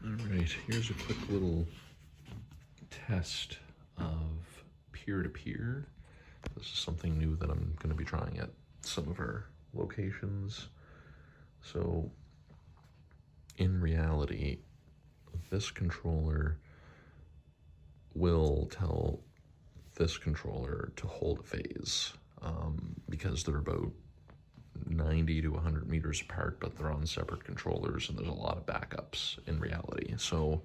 Alright, here's a quick little test of peer-to-peer. This is something new that I'm going to be trying at some of our locations. So, in reality, this controller will tell this controller to hold a phase because they're about 90 to 100 meters apart, but they're on separate controllers and there's a lot of backups in reality. So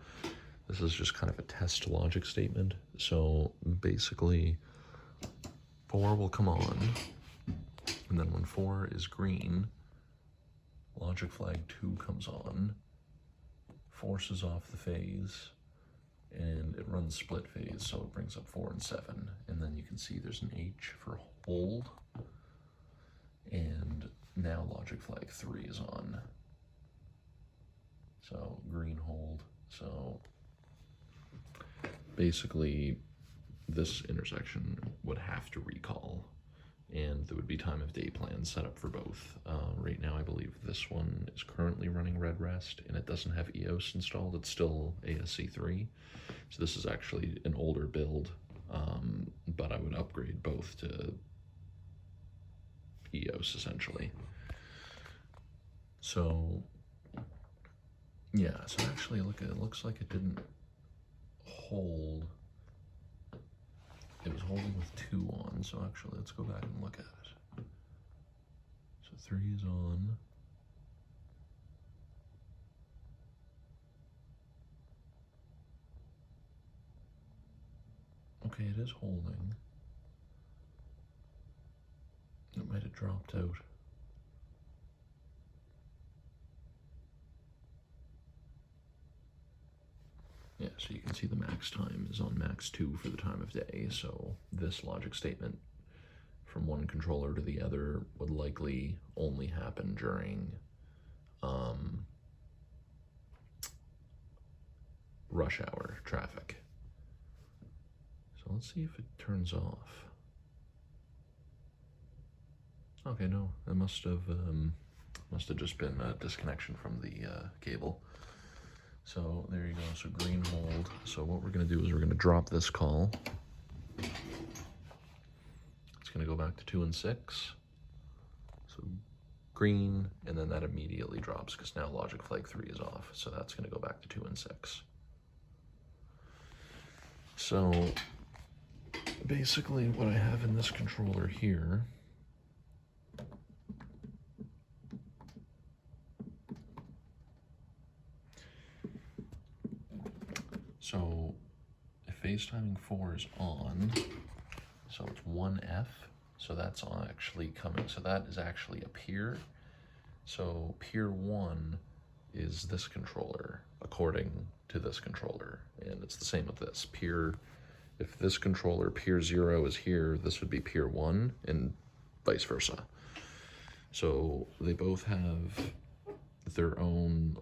this is just kind of a test logic statement. So basically 4 will come on, and then when 4 is green, logic flag 2 comes on, forces off the phase, and it runs split phase, so it brings up 4 and 7. And then you can see there's an H for hold, and now logic flag 3 is on. So green hold. So basically this intersection would have to recall, and there would be time of day plans set up for both. Right now I believe this one is currently running red rest and it doesn't have EOS installed, it's still ASC3. So this is actually an older build, but I would upgrade both to EOS essentially. So yeah, so actually look, it looks like it didn't hold. It was holding with 2 on, so actually let's go back and look at it. So 3 is on. Okay, it is holding. It might have dropped out. Yeah, so you can see the max time is on max 2 for the time of day, so this logic statement from one controller to the other would likely only happen during rush hour traffic. So let's see if it turns off. Okay, no, it must have just been a disconnection from the cable. So there you go, so green hold. So what we're gonna do is we're gonna drop this call. It's gonna go back to 2 and 6. So green, and then that immediately drops because now logic flag 3 is off. So that's gonna go back to 2 and 6. So basically what I have in this controller here so if phase timing 4 is on, so it's 1F, so that's actually coming, so that is actually a peer. So peer 1 is this controller according to this controller, and it's the same with this peer. If this controller peer 0 is here, this would be peer 1, and vice versa. So they both have their own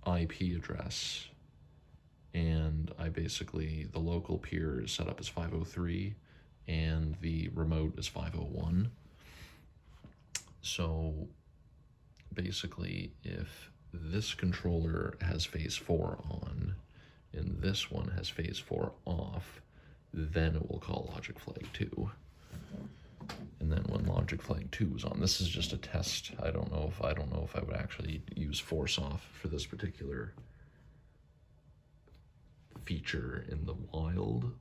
IP address, and I basically, the local peer is set up as 503 and the remote is 501. So basically if this controller has phase 4 on and this one has phase 4 off, then it will call logic flag 2. And then when logic flag 2 is on, this is just a test. I don't know if I would actually use force off for this particular feature in the wild.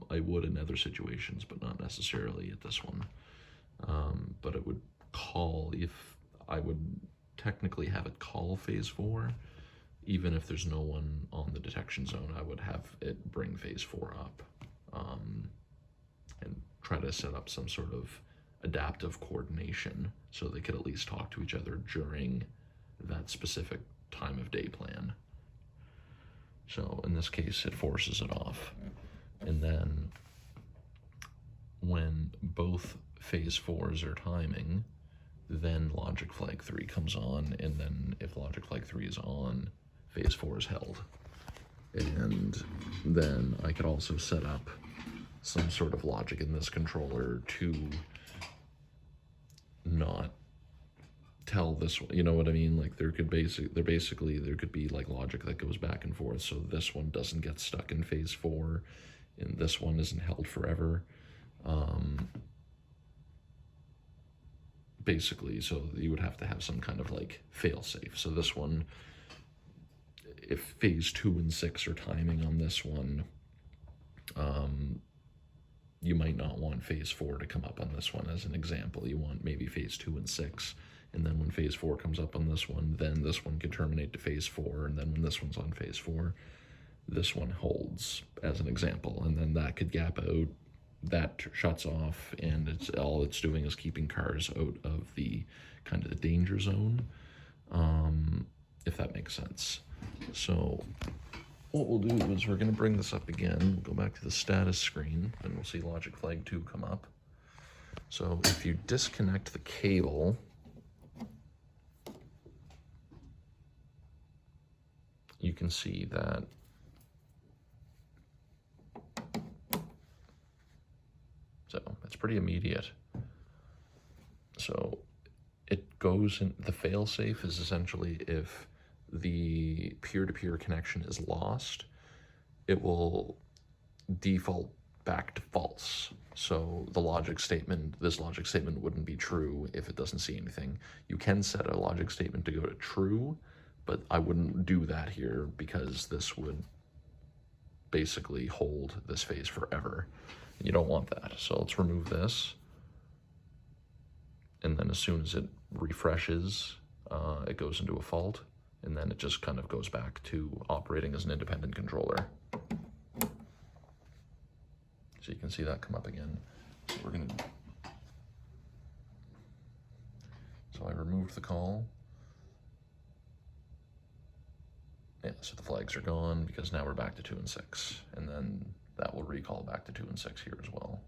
I would in other situations, but not necessarily at this one. But it would call, if I would technically have it call phase 4, even if there's no one on the detection zone, I would have it bring phase 4 up and try to set up some sort of adaptive coordination so they could at least talk to each other during that specific time of day plan. So in this case, it forces it off. And then when both phase 4s are timing, then logic flag 3 comes on, and then if logic flag 3 is on, phase 4 is held. And then I could also set up some sort of logic in this controller to not tell this one, you know what I mean? Like there could there could be like logic that goes back and forth. So this one doesn't get stuck in phase 4 and this one isn't held forever. Basically, so you would have to have some kind of like fail safe. So this one, if phase 2 and 6 are timing on this one, you might not want phase 4 to come up on this one as an example. You want maybe phase 2 and 6, and then when phase 4 comes up on this one, then this one could terminate to phase 4, and then when this one's on phase 4, this one holds as an example, and then that could gap out, that shuts off, and all it's doing is keeping cars out of the kind of the danger zone, if that makes sense. So what we'll do is we're going to bring this up again, go back to the status screen, and we'll see logic flag 2 come up. So if you disconnect the cable, you can see that so it's pretty immediate. So it goes in, the fail-safe is essentially if the peer-to-peer connection is lost, it will default back to false. So the logic statement, this logic statement wouldn't be true if it doesn't see anything. You can set a logic statement to go to true, but I wouldn't do that here because this would basically hold this phase forever. You don't want that. So let's remove this. And then as soon as it refreshes, it goes into a fault, and then it just kind of goes back to operating as an independent controller. So you can see that come up again. So we're gonna, so I removed the call. Yeah, so the flags are gone because now we're back to 2 and 6, and then that will recall back to 2 and 6 here as well.